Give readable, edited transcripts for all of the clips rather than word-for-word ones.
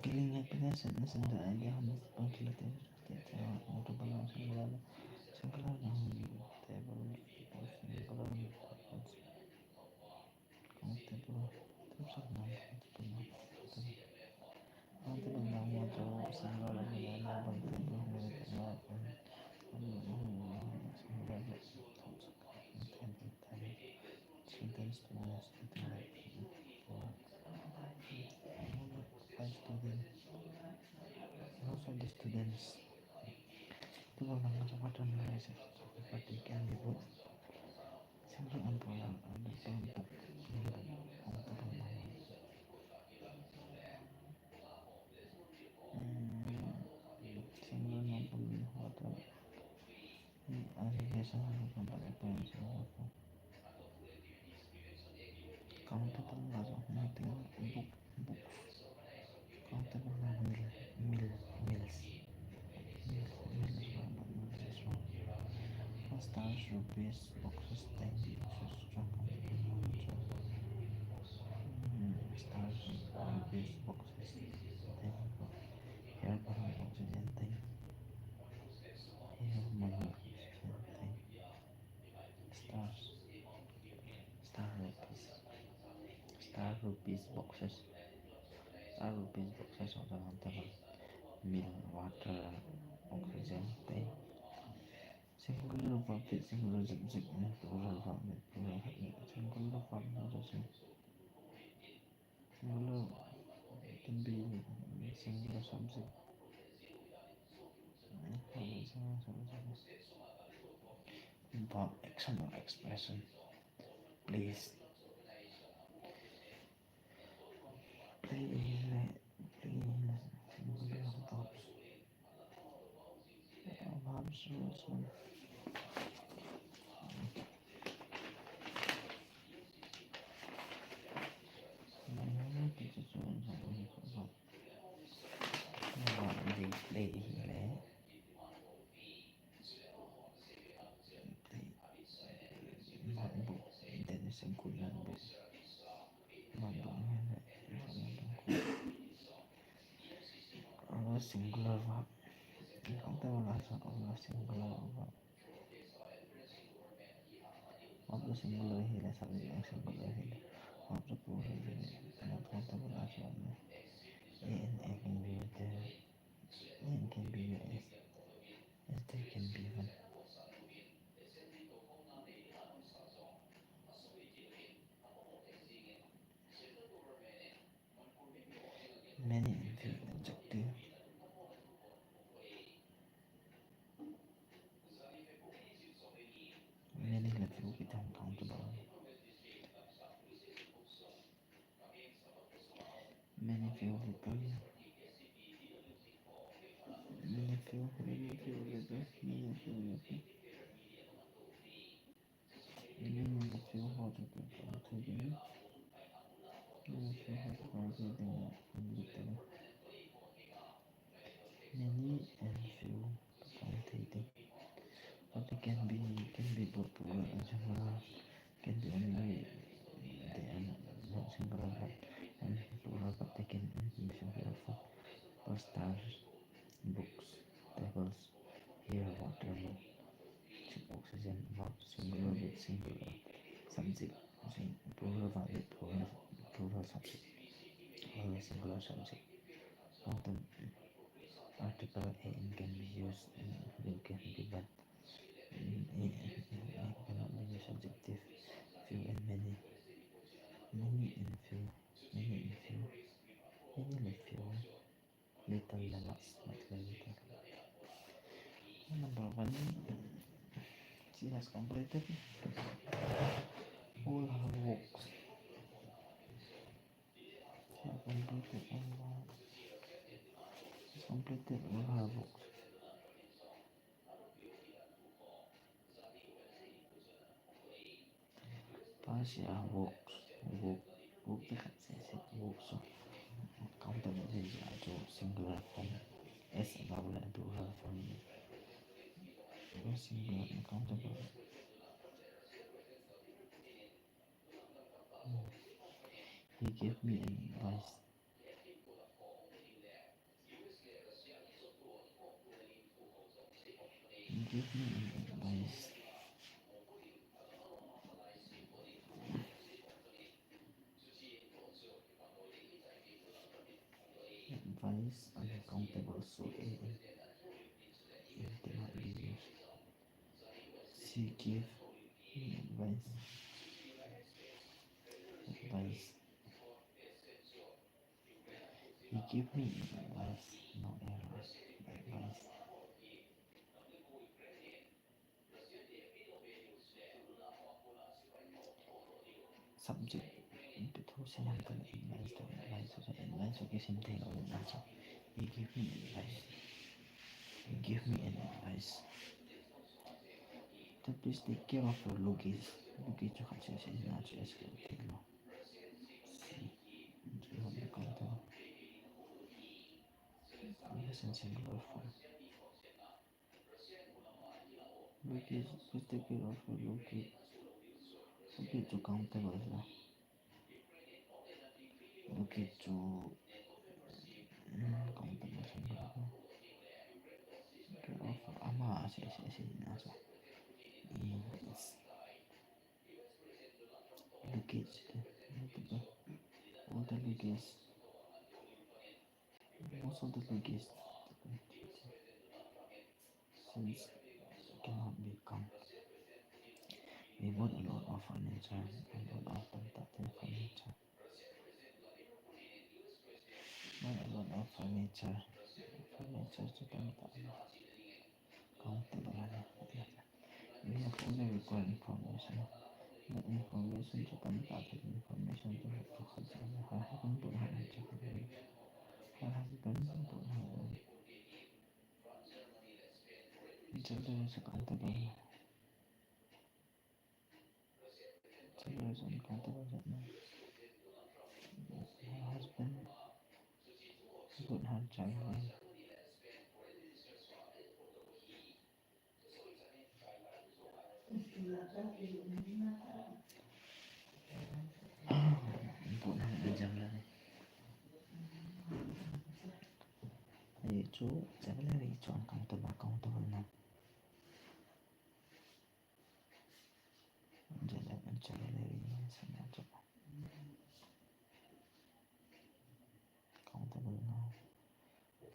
Killing happiness and isn't the idea of this punctuality states are notable and singular table singular countable types of non-countable noun also singular reliable table with singular thoughts sentence to something like five students most of the students people language of internalization but they can be both singular and plural and the term book countable noun singular noun can be water aggregation of company points countable also nothing book books countable noun mills mills is one but mills is wrong stars rupees boxes tiny boxes strong countable noun so stars rupees boxes tiny hair balloon oxygen tank hair balloon oxygen tank stars star rupees boxes star rupees boxes also countable mill water oxygen tank singular verb with singular subject and plural verb with plural subject singular verb possession singular can be singular subject singular subject verb action or expression please play singular verbs verbs rules one play notebook that is a good notebook singular verb countable also of singular verb of the singular hill subject of singular hill of the plural hill not countable also a and a can be used there and can be used as there can be one many and few adjective many and few become countable many few people many few people many few people many few water people taking many few water taking literally many and few taking but it can be both plural and singular can be only they are not singular but only plural but they can be singular for stars books tables air water oxygen verb singular with singular subject plural verb with plural subject always singular subject often article and can be used and will can be but cannot be used subjective few and many and few many and few many and few little and much little number one she has completed all her works she has completed all her books Pasha walk dekat saya walk so countable to singular form as double and plural form singular and countable he gave me advice give me advice. Advice uncountable so it cannot be used. She gave me advice. He gave me advice, no errors. Advice. Subject betul saya yang advice to advice okay same thing also. He gave me advice. He gave me an advice. To please take care of your luggage. Luggage जो खर्चे से ना chess करते लो. जो हम करते हैं. Listen singular form. Luggage please take care of your luggage. Luggage जो countable है. Luggage जो countable singular form. Care of ama से ना so. Yes. Luggage. All the luggage. Most of the luggage since cannot be come. We bought a lot of furniture, a lot of fantastic furniture. Bought a lot of furniture. Furniture to countable. We have all the required information. The information to information to her husband put her husband put her children is accountable. Children is uncountable right now. Her husband put her child name. Put her examiner. Itu examiner itu uncountable now. Jalan examiner ini sengaja countable now.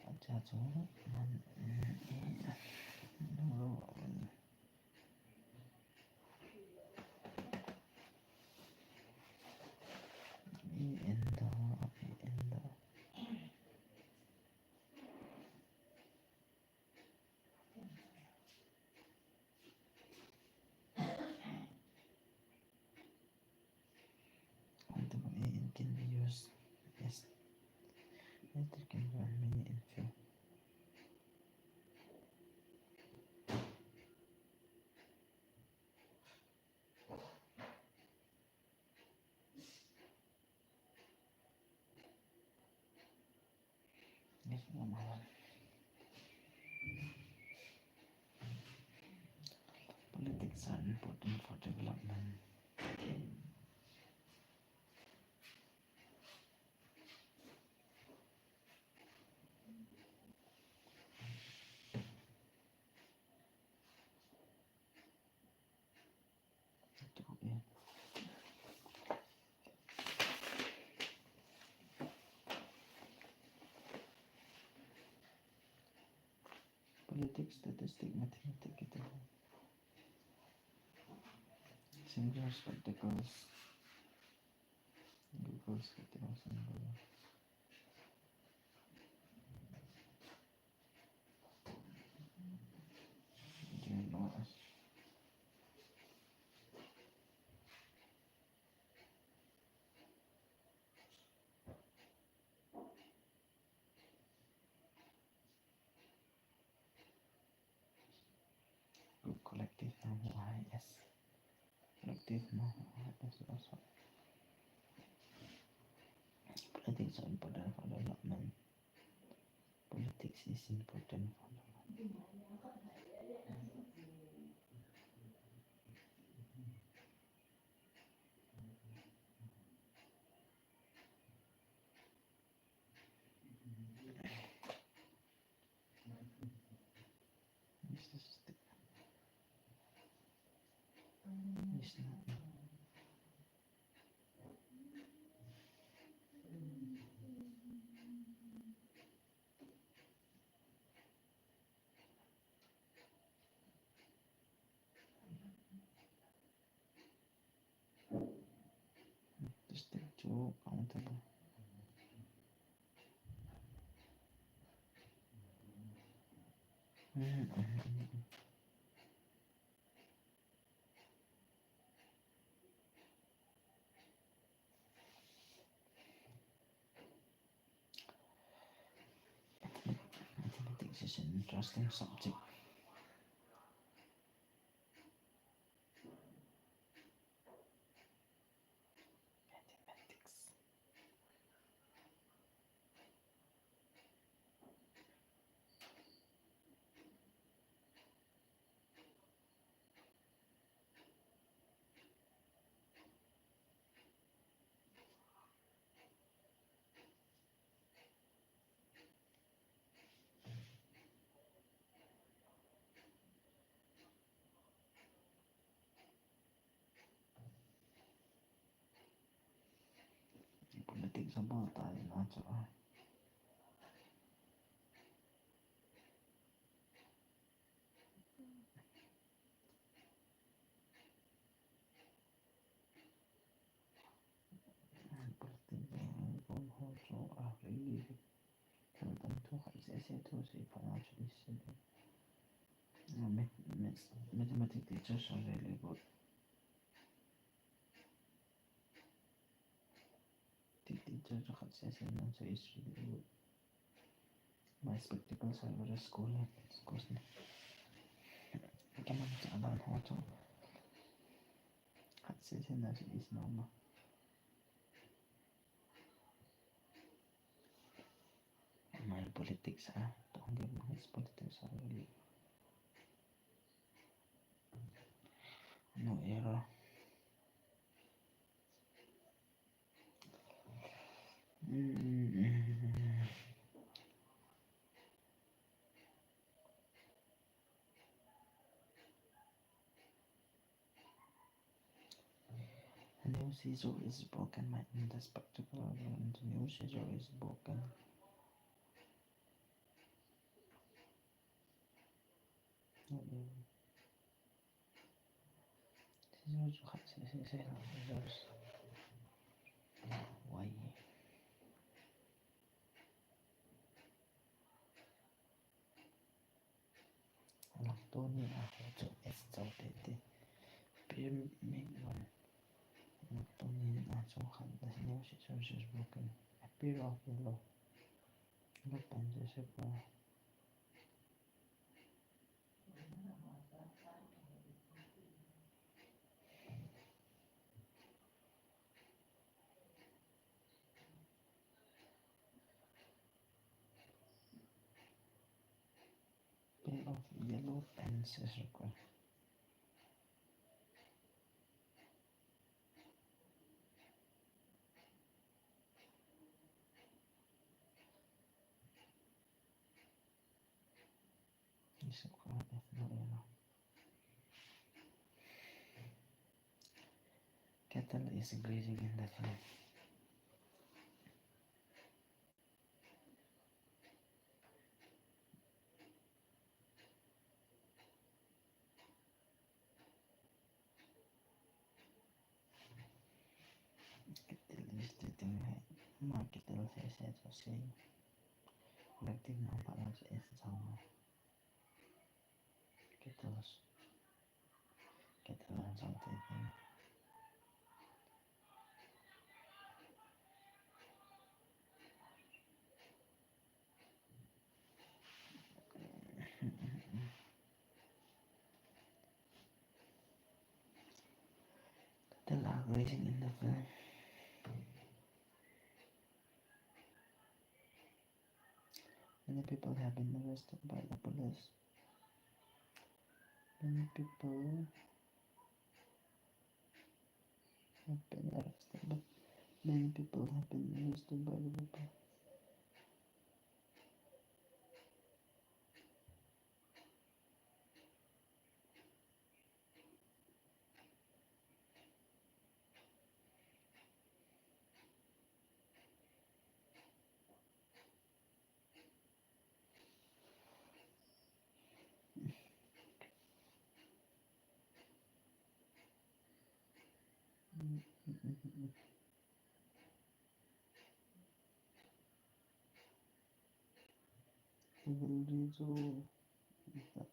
Aja cuma it can be used. Yes, it can run many info. Yes, normal. Politics are important for development. Politics, statistics, mathematics gitu. Singular spectacles. Google spectacles singular. Group collective now IS. Collective now IS also. Politics are important for development. Politics is important for development. This is the is not. Just take two countable. Mathematics is an interesting subject. Mathematics. Politics about that in answer. Politics also are really important to access to see financially stable. Mathematics teachers are really good. The teachers of access and also is really good. My spectacles are very school. Schools. Come on, I learn how to access and that is normal. My politics are don't get my politics are really no error. The new scissor is broken. My indestructible and the new scissor is broken. Scissors. Why? Lactoni also exalted. Pyramid. Lactoni also had the new scissors is broken. A pair of yellow pens is a pair of yellow pens is required. Is required if no error. Kettle is grazing in the field. Kettle is treating market says to say collective non-balance is some kettles. Kettle and something. Kettle are grazing in the field. Many people have been arrested by the police. Many people have been arrested, but many people have been arrested by the people. Evil Rizzo because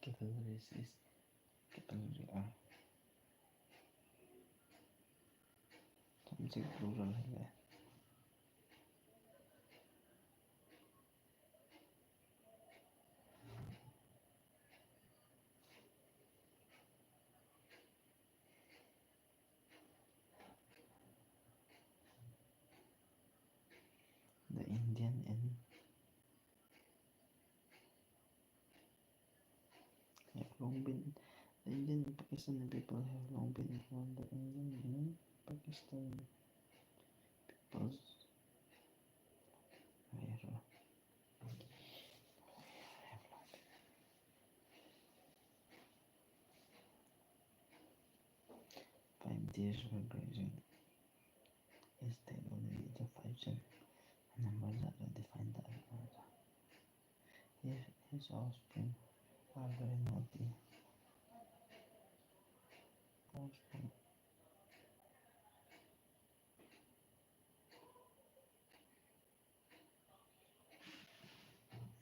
cavalry is cavalry are something plural है the Indian and have long been the Indian and Pakistani people have long been called the Indian and Pakistan peoples where have long been 5 days were grazing is only the 5 numbers that define the Almanza. His offspring are very naughty offspring.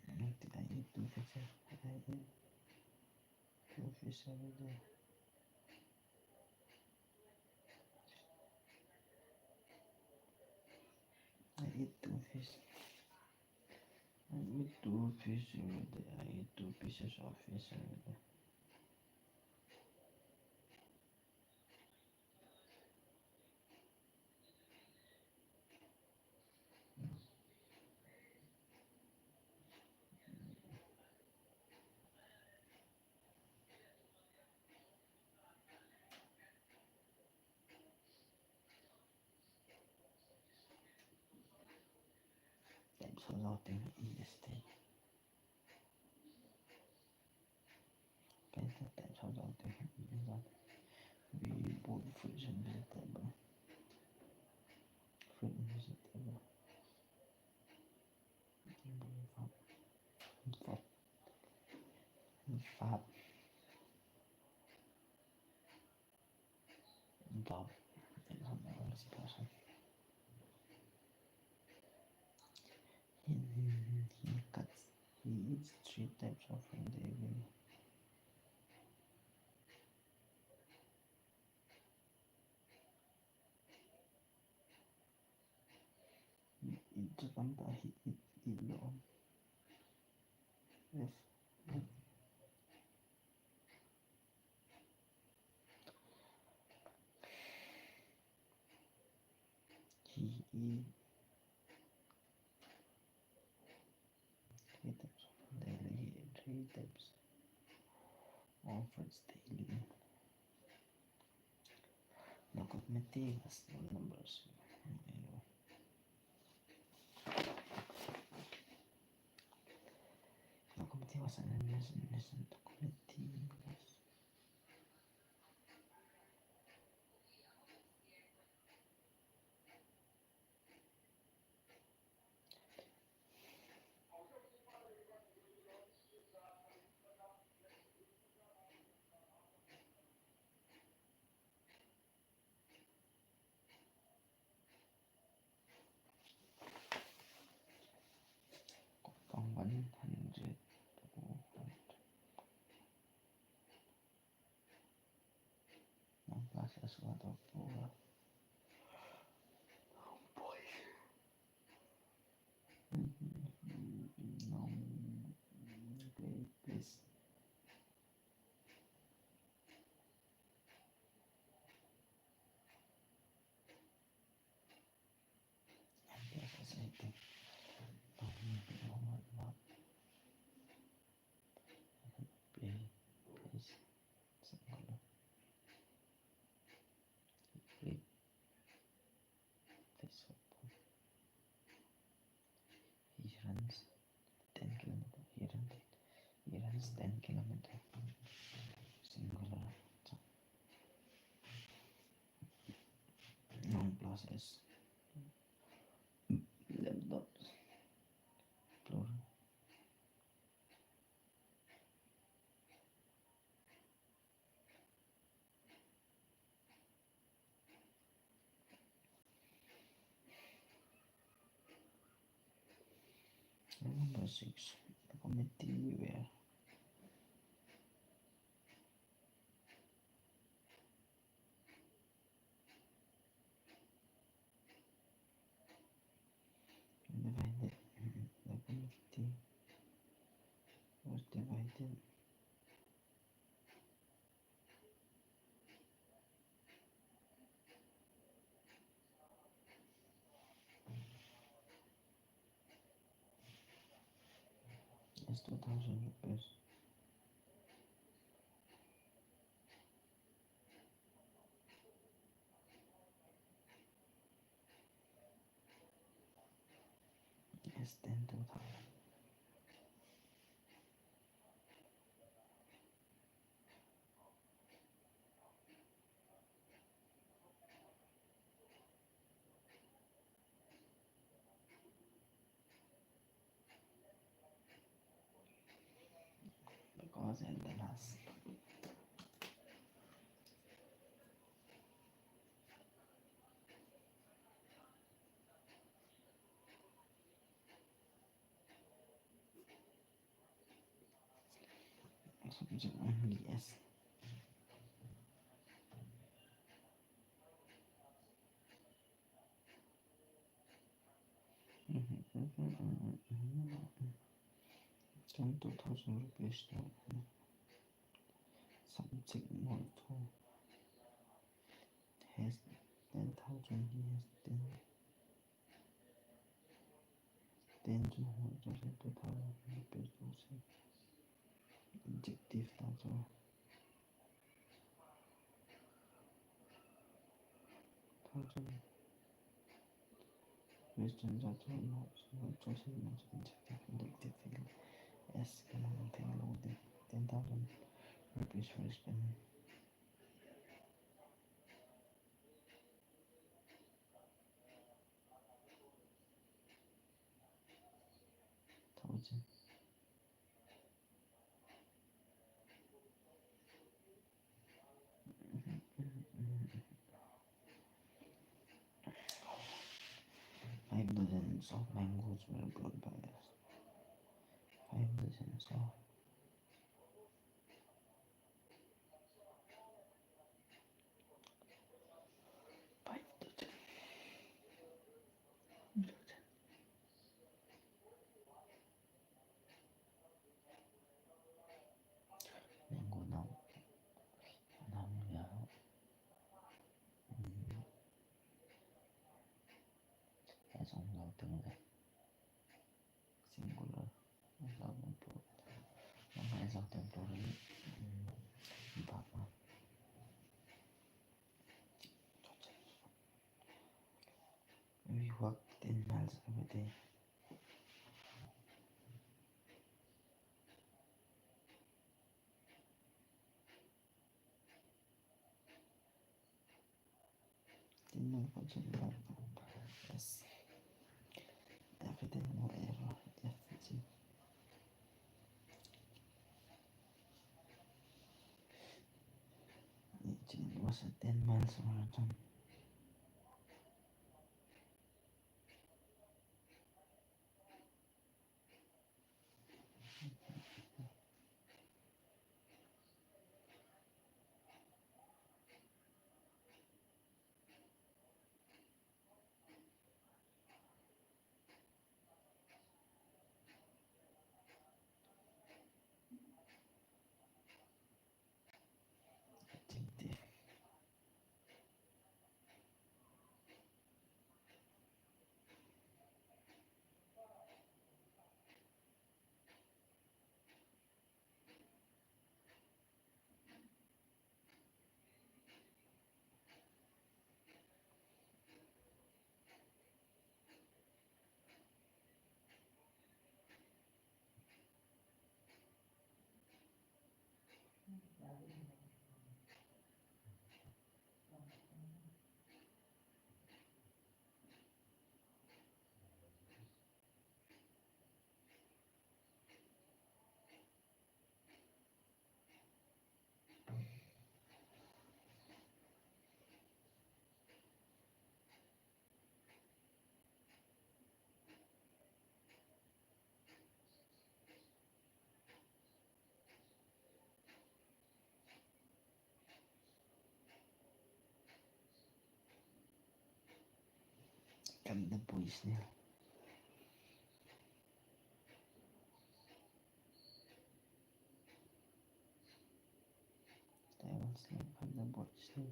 I eat two fish. I eat two fish every day. I eat two fish. I eat two fish every day. I eat 2 pieces of fish every day. Types of outing in the state. Types of outing is that we both fruits and vegetable. Fruit and vegetable. Fat. Fat. Bob is an honest person. He cuts. He eats 3 types of food daily. He eats ramba. He eats illo. If he eats 3 types of food daily. He eats 3 types of fruits daily. Locomotivas numbers. Locomotivas and locomotivas. From 100 to 100. One plus as what of poor. Oh boy. No. Please. Plus as anything. Not play. Please. Single. Play. Please. He runs 10 kilometers. He runs is 10 kilometer. Singular. Noun plus S. Laptops. Plural. Number 6. The committee where divided. The committee was divided. It's 2,000 rupees. Yes, 10,000. Because at the last. Subject only yes. Some 2,000 rupees to subject molto has 10,000. He has 10 to 2,000 rupees to say adjective also. Thousand questions also not choosing much adjective adjective thing. Yes, can I think about it? 10,000 rupees for spending. Thousand. Five dozens of mangoes were brought by us. 5 dozens of 5 dozen. Mango now. Now we are as on noting that singular as on the plural. As of the plural. Baba. We walk 10 miles every day. Yes. Everything no error. FG. It was a 10 miles marathon. Adjective. Ganda boys niya. Taiwan slang, ganda boys niya.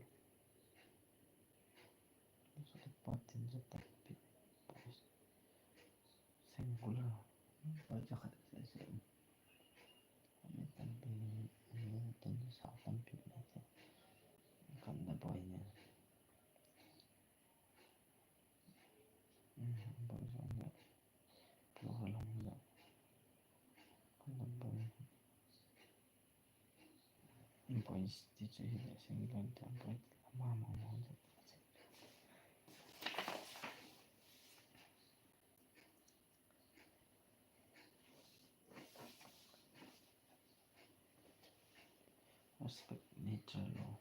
Sulit patin sa takpit boys. Singular. Baca kat sa kami tampil ini sa tampil natin. Ganda boy niya. Boys ang plural lang nila. Ganda boy. Boys dito sila singular tampil. Mama mo. Respect nature law.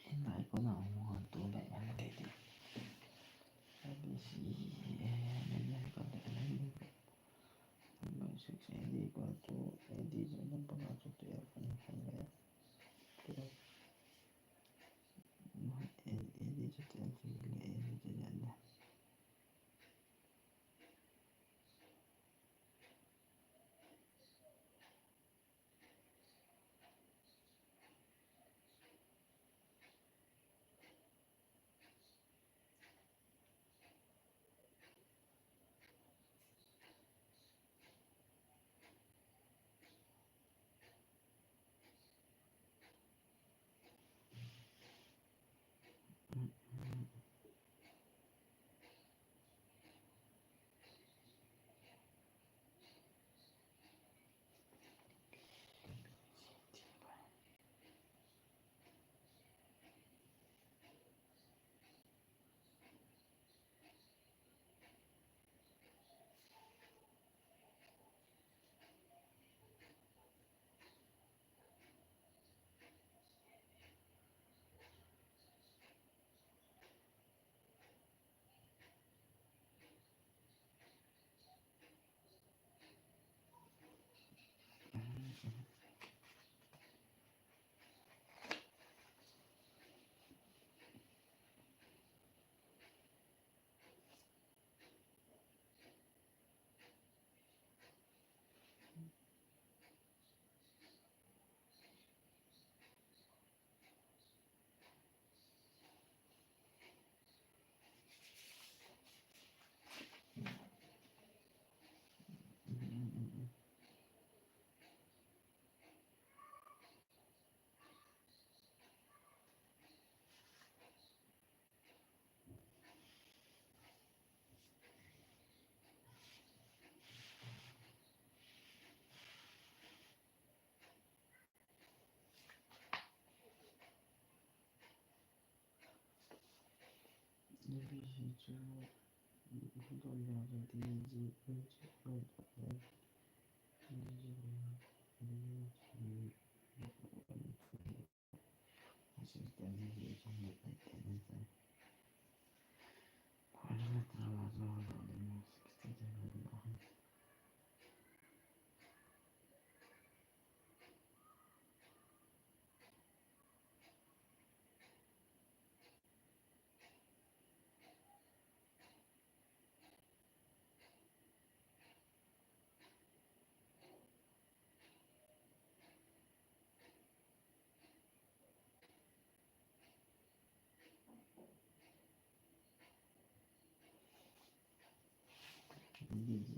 Hinay ko na ang mga tulay ang titi. Sabi si nangyay ko na alam ko. Hanggang 6 hindi ko ito hindi ko na pangasok to aircon hanggang pero hindi sa tiyan sige hindi dyan na.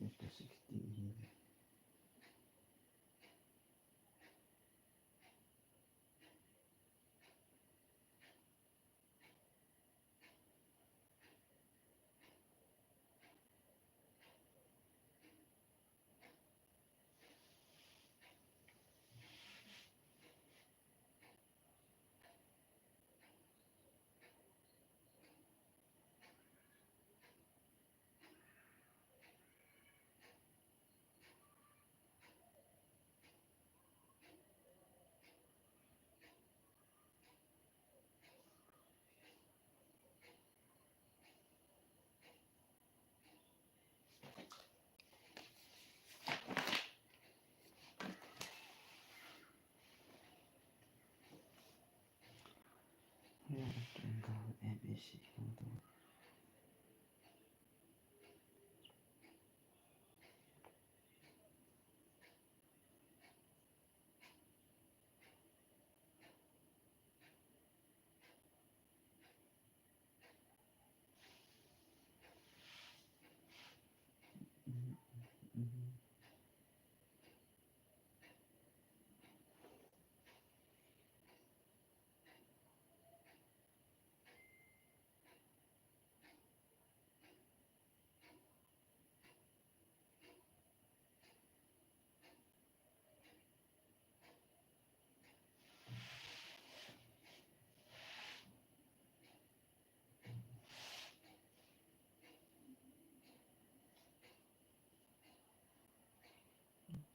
after 16 years. Yeah, after ABC,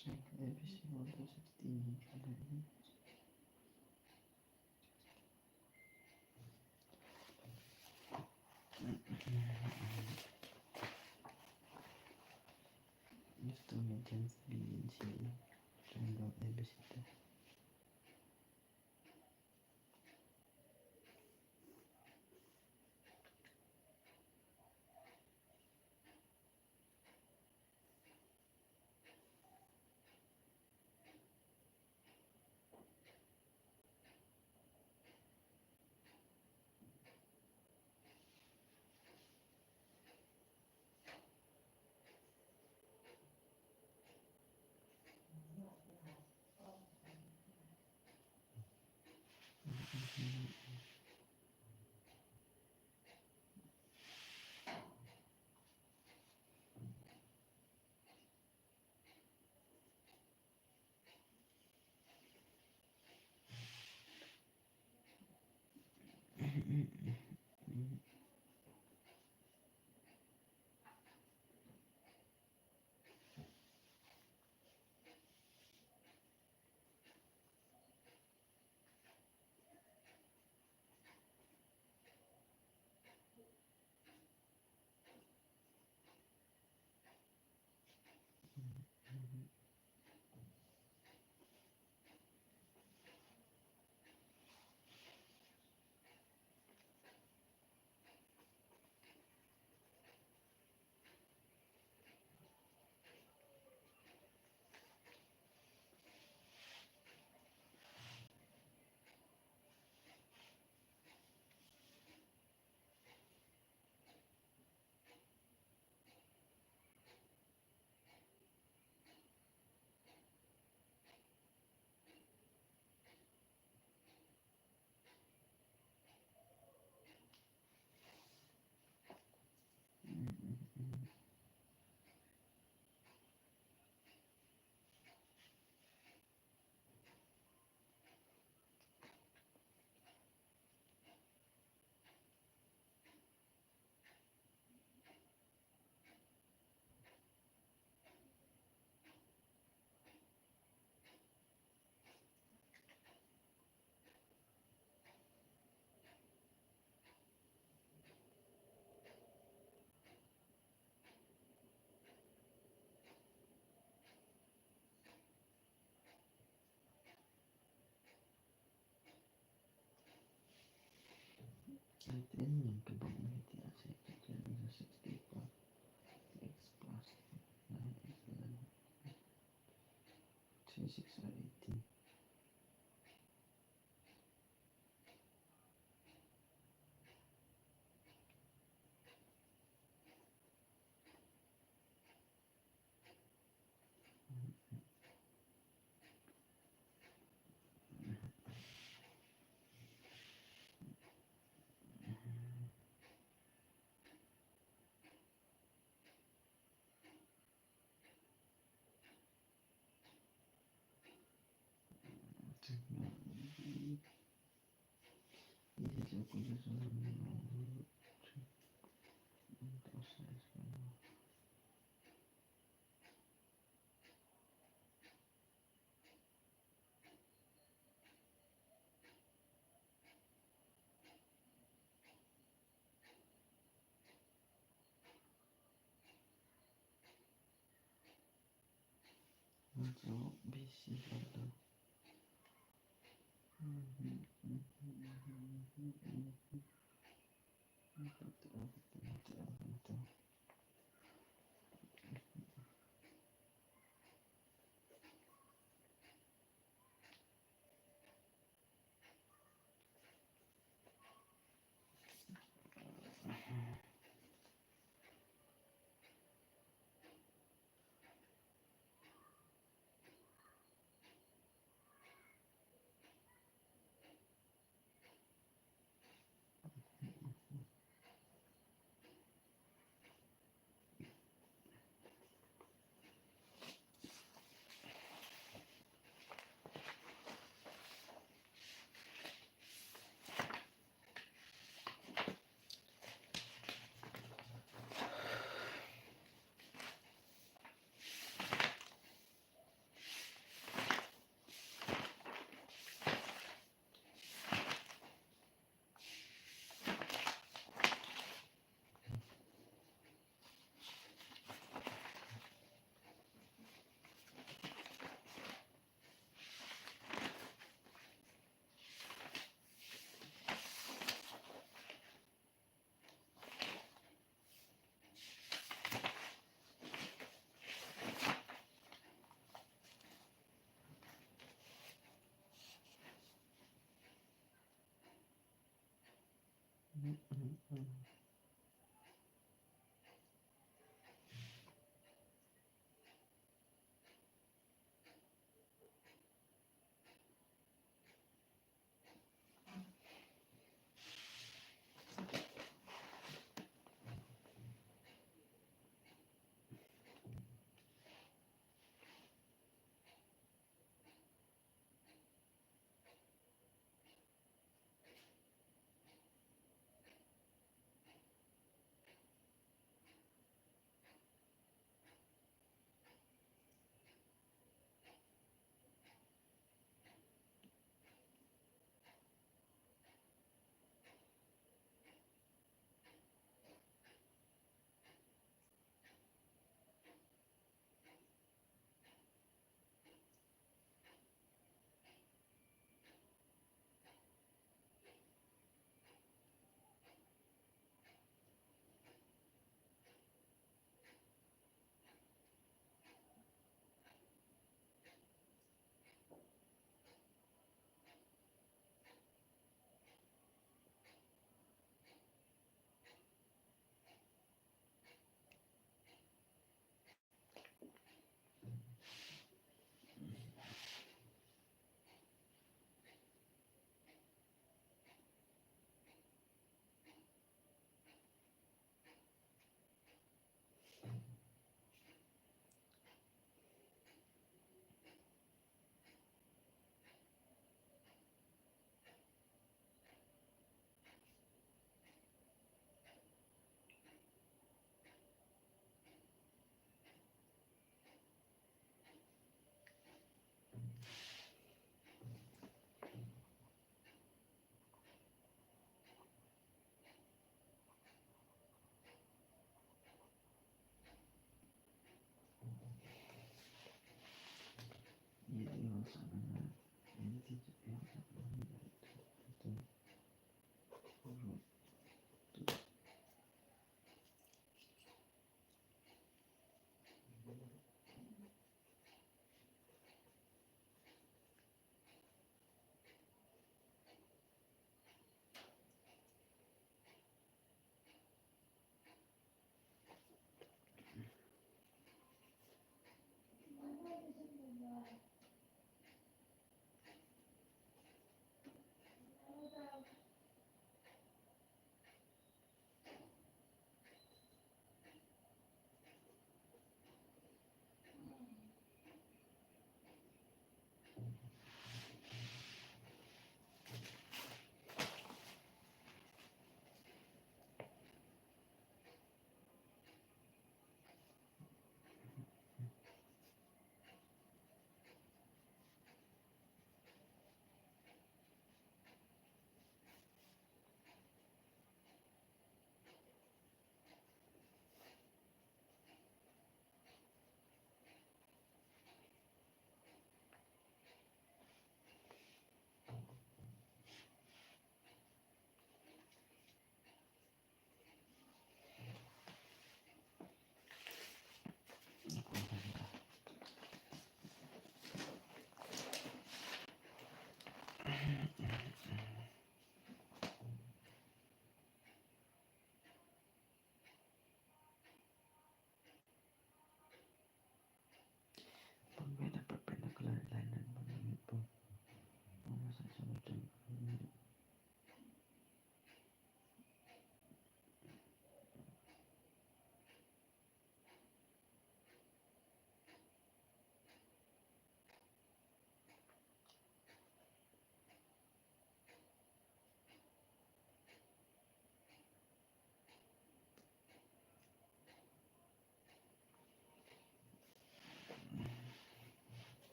check ABC 1 to 16. Esto me llama bien, sí. Tengo ABC. 18 yang capability asset is 64 x plus 9x then 36 or 18. This is a position so basic atau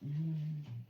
Mm.